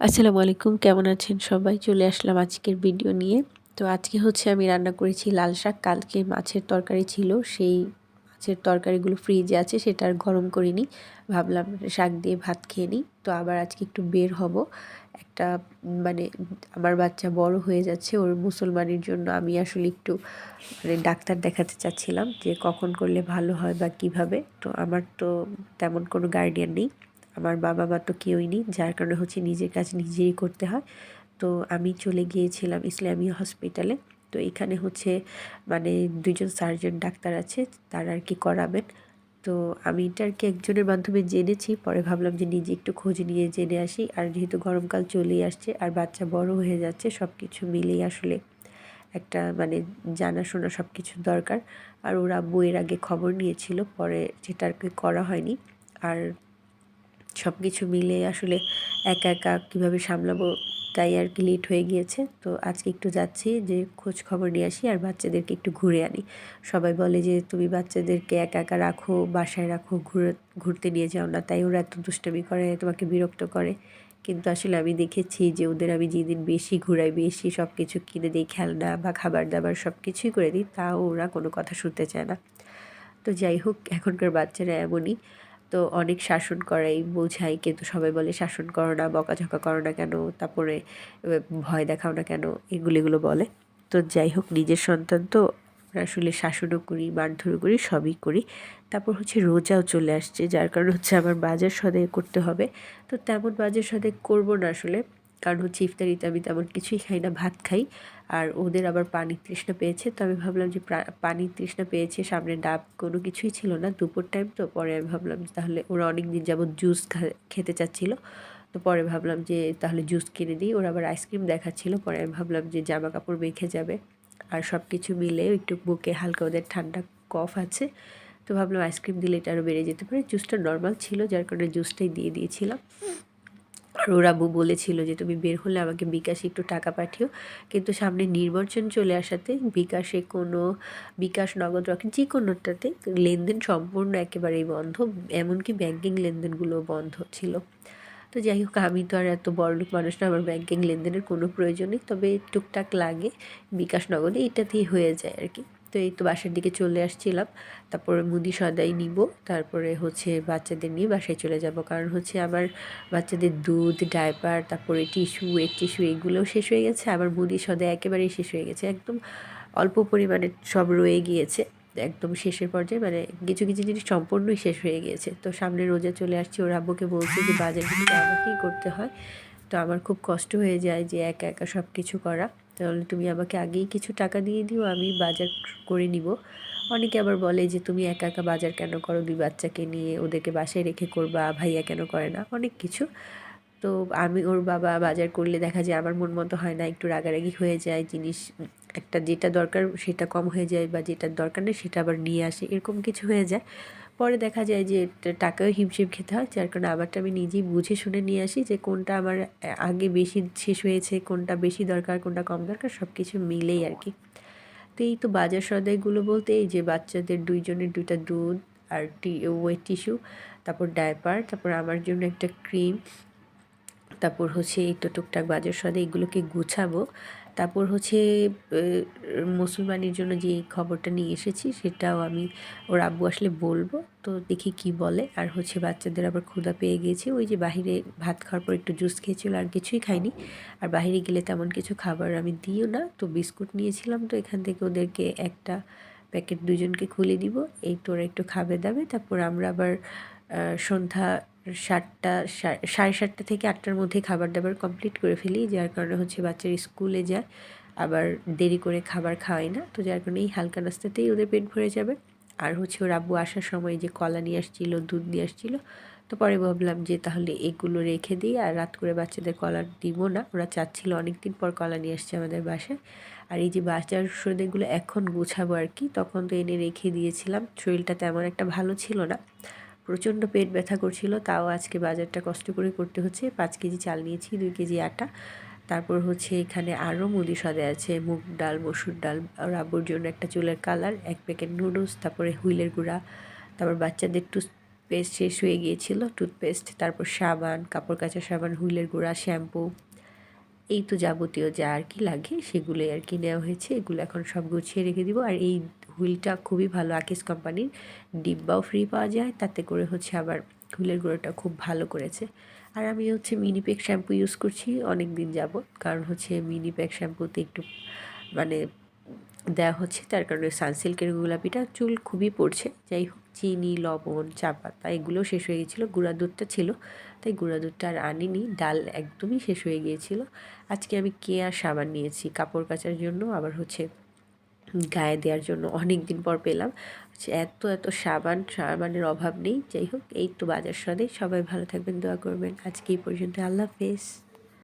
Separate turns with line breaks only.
আসসালামু আলাইকুম, কেমন আছেন সবাই? চলে আসলাম আজকের ভিডিও নিয়ে। তো আজকে হচ্ছে আমি রান্না করেছি লাল শাক। কালকে মাছের তরকারি ছিল, সেই মাছের তরকারিগুলো ফ্রিজে আছে, সেটা আর গরম করিনি। ভাবলাম শাক দিয়ে ভাত খেয়ে নিই। তো আবার আজকে একটু বের হব। একটা মানে আমার বাচ্চা বড় হয়ে যাচ্ছে, ওর মুসলমানের জন্য আমি আসলে একটু ডাক্তার দেখাতে চাচ্ছিলাম যে কখন করলে ভালো হয় বা কিভাবে। তো আমার তো তেমন কোনো গার্ডিয়ান নেই, আমার বাবা মা তো কেউই নেই, যার কারণে হচ্ছে নিজের কাজ নিজেই করতে হয়। তো আমি চলে গিয়েছিলাম ইসলামিয়া হসপিটালে। তো এখানে হচ্ছে দুজন সার্জন ডাক্তার আছে, তারা আর কি করাবেন। তো আমি এটা আর কি একজনের মাধ্যমে জেনেছি, পরে ভাবলাম যে নিজে একটু খোঁজ নিয়ে জেনে আসি। আর যেহেতু গরমকাল চলেই আসছে আর বাচ্চা বড় হয়ে যাচ্ছে, সব কিছু মিলেই আসলে একটা জানাশোনা সব কিছুর দরকার। আর ওরা বইয়ের আগে খবর নিয়েছিল, পরে সেটা আর কি করা হয়নি। আর সব কিছু মিলে আসলে একা একা কীভাবে সামলাবো, তাই আর কি লেট হয়ে গিয়েছে। তো আজকে একটু যাচ্ছি যে খোঁজ খবর নিয়ে আসি আর বাচ্চাদেরকে একটু ঘুরে আনি। সবাই বলে যে তুমি বাচ্চাদেরকে একা একা রাখো, বাসায় রাখো, ঘুরতে নিয়ে যাও না, তাই ওরা এত দুষ্টামি করে, তোমাকে বিরক্ত করে। কিন্তু আসলে আমি দেখেছি যে ওদের আমি যেদিন বেশি ঘুরাই, বেশি সব কিছু কিনে দিই, খেলনা বা খাবার দাবার সব কিছুই করে দিই, তাও ওরা কোনো কথা শুনতে চায় না। তো যাই হোক, এখনকার বাচ্চারা এমনই। তো অনেক শাসন করাই, বোঝাই, কিন্তু সবাই বলে শাসন করো না, বকাঝকা করো না কেন, তারপরে ভয় দেখাও না কেন, এগুলো বলে। তো যাই হোক, নিজের সন্তান তো আসলে শাসনও করি, মারধরও করি, সবই করি। তারপর হচ্ছে রোজাও চলে আসছে, যার কারণে হচ্ছে আমার বাজার সদাই করতে হবে। তো তেমন বাজার সদাই করবো না আসলে, কারণ হচ্ছে ইফতারিতে আমি তেমন কিছুই খাই না, ভাত খাই। আর ওদের আবার পানির তৃষ্ণা পেয়েছে, তো আমি ভাবলাম যে পানির তৃষ্ণা পেয়েছে, সামনে ডাব কোনো কিছুই ছিল না, দুপুর টাইম। তো পরে আমি ভাবলাম যে তাহলে ওরা অনেক দিন যাবৎ জুস খেতে চাচ্ছিল। তো পরে ভাবলাম যে তাহলে জুস কিনে দিই, ওরা আবার আইসক্রিম দেখাচ্ছিল, পরে আমি ভাবলাম যে জামা কাপড় মেখে যাবে। আর সব কিছু মিলে একটু বুকে হালকা ওদের ঠান্ডা কফ আছে, তো ভাবলাম আইসক্রিম দিলে এটা আরও বেড়ে যেতে পারে। জুসটা নর্মাল ছিল, যার কারণে জুসটাই দিয়ে দিয়েছিলাম। আর ওর আব্বু বলেছিল যে তুমি বের হলে আমাকে বিকাশে একটু টাকা পাঠিও, কিন্তু সামনে নির্বাচন চলে আসাতে বিকাশে কোনো, বিকাশ, নগদ, রকেট যে কোনোটাতে লেনদেন সম্পূর্ণ একেবারেই বন্ধ, এমনকি ব্যাংকিং লেনদেনগুলো বন্ধ ছিল। তো যাই হোক, আমি তো আর এত বড়লোক মানুষ না, আমার ব্যাংকিং লেনদেনের কোনো প্রয়োজন নেই, তবে টুকটাক লাগে বিকাশ, নগদে, এটাতেই হয়ে যায় আর কি। তো এই তো বাসার দিকে চলে আসছিলাম, তারপরে মুদি সদাই নিব, তারপরে হচ্ছে বাচ্চাদের নিয়ে বাসায় চলে যাব, কারণ হচ্ছে আমার বাচ্চাদের দুধ, ডায়পার, তারপরে টিস্যু, ওয়েট টিস্যু, এগুলোও শেষ হয়ে গেছে। আবার মুদি সদাই একেবারেই শেষ হয়ে গেছে, একদম অল্প পরিমাণে সব রয়ে গিয়েছে, একদম শেষের পর্যায়ে, কিছু কিছু জিনিস সম্পূর্ণই শেষ হয়ে গিয়েছে। তো সামনে রোজা চলে আসছে, ওর আব্বুকে বলছি যে বাজারগুলো আমাকেই করতে হয়। তো আমার খুব কষ্ট হয়ে যায় যে একা একা সব কিছু করা, তাহলে তুমি আমাকে আগেই কিছু টাকা দিয়ে দিও, আমি বাজার করে নিব। অনেকে আবার বলে যে তুমি একা একা বাজার কেন করো, 2 বাচ্চাকে নিয়ে ওদেরকে বাসায় রেখে করবা, ভাইয়া কেন করে না, অনেক কিছু। তো আমি, ওর বাবা বাজার করলে দেখা যায় আমার মন মতো হয় না, একটু রাগারাগি হয়ে যায়, জিনিস একটা যেটা দরকার সেটা কম হয়ে যায়, বা যেটার দরকার নেই সেটা আবার নিয়ে আসে, এরকম কিছু হয়ে যায়। পরে দেখা যায় যে টাকাও হিমশিম খেতে হয়, যার কারণে আবারটা আমি নিজেই বুঝে শুনে নিয়ে আসি যে কোনটা আমার আগে বেশি শেষ হয়েছে, কোনটা বেশি দরকার, কোনটা কম দরকার, সব কিছু মিলেই আর কি। তো এই তো বাজার সদাইগুলো বলতে এই যে বাচ্চাদের 2 জনের 2টা দুধ, আর ওয়েট টিস্যু, তারপর ডায়পার, তারপর আমার জন্য একটা ক্রিম, তারপর হচ্ছে এই তো টুকটাক বাজার সদাই, এগুলোকে গুছাবো। তারপর হচ্ছে মুসলমানের জন্য যে খবরটা নিয়ে এসেছি সেটাও আমি ওর আব্বু আসলে বলবো, তো দেখি কি বলে। আর হচ্ছে বাচ্চাদের আবার ক্ষুধা পেয়ে গিয়েছে, ওই যে বাহিরে ভাত খাওয়ার পর একটু জুস খেয়েছিল, আর কিছুই খাইনি। আর বাহিরে গেলে তেমন কিছু খাবার আমি দিও না, তো বিস্কুট নিয়েছিলাম, তো এখান থেকে ওদেরকে একটা প্যাকেট দুজনকে খুলে দিব, এই তোরা একটু খাবে দাবে। তারপর আমরা আবার সন্ধ্যা 7টা, 7:30 থেকে 8টার মধ্যে খাবার দাবার কমপ্লিট করে ফেলি, যার কারণে হচ্ছে বাচ্চারা স্কুলে যায়, আবার দেরি করে খাবার খাওয়াই না, তো যার কারণে এই হালকা নাস্তাতেই ওদের পেট ভরে যাবে। আর হচ্ছে ওর আব্বু আসার সময় যে কলা নিয়ে আসছিলো, দুধ নিয়ে আসছিলো, তো পরে ভাবলাম যে তাহলে এগুলো রেখে দিই, আর রাত করে বাচ্চাদের কলা দিব না, ওরা চাচ্ছিল, অনেকদিন পর কলা নিয়ে আসছে আমাদের বাসায়। আর এই যে বাচ্চার সদাইগুলো এখন গুছাবো আর কি, তখন তো এনে রেখে দিয়েছিলাম, শরীরটা তেমন একটা ভালো ছিল না, প্রচণ্ড পেট ব্যথা করছিল, তাও আজকে বাজারটা কষ্ট করে করতে হচ্ছে। 5 কেজি চাল নিয়েছি, 2 কেজি আটা, তারপর হচ্ছে এখানে আরও মুদি সদাই আছে, মুগ ডাল, মসুর ডাল, আর আব্বুর জন্য একটা চুলের কালার, 1 প্যাকেট নুডলস, তারপরে হুইলের গুঁড়া, তারপর বাচ্চাদের পেস্ট শেষ হয়ে গিয়েছিল, টুথপেস্ট, তারপর সাবান, কাপড় কাচার সাবান, হুইলের গুঁড়া, শ্যাম্পু, এই তো যাবতীয় যা আর কি লাগে সেগুলোই আর কি নেওয়া হয়েছে। এগুলো এখন সব গুছিয়ে রেখে দিব। আর এই হুইলটা খুবই ভালো, আকিস কোম্পানির, ডিব্বাও ফ্রি পাওয়া যায়, তাতে করে হচ্ছে আবার হুইলের গুঁড়োটা খুব ভালো করেছে। আর আমি হচ্ছে মিনিপ্যাক শ্যাম্পু ইউজ করছি অনেক দিন যাবত, কারণ হচ্ছে মিনিপ্যাক শ্যাম্পুতে একটু মানে দেওয়া হচ্ছে, তার কারণে সানসিল্কের গোলাপিটা চুল খুবই পড়ছে। যাই হোক, চিনি, লবণ, চা পাতা এগুলো শেষ হয়ে গিয়েছিলো, গুঁড়া দুধটা ছিল, তাই গুঁড়া দুধটা আর আনিনি। ডাল একদমই শেষ হয়ে গিয়েছিল। আজকে আমি কেয়া সাবান নিয়েছি কাপড় কাচার জন্য, আবার হচ্ছে গায়ে দেওয়ার জন্য। অনেক দিন পর পেলাম হচ্ছে এত এত সাবানের অভাব নেই। যাই হোক, এই তো বাজার সদাই। সবাই ভালো থাকবেন, দোয়া করবেন। আজকে এই পর্যন্ত, আল্লাহ হাফেজ।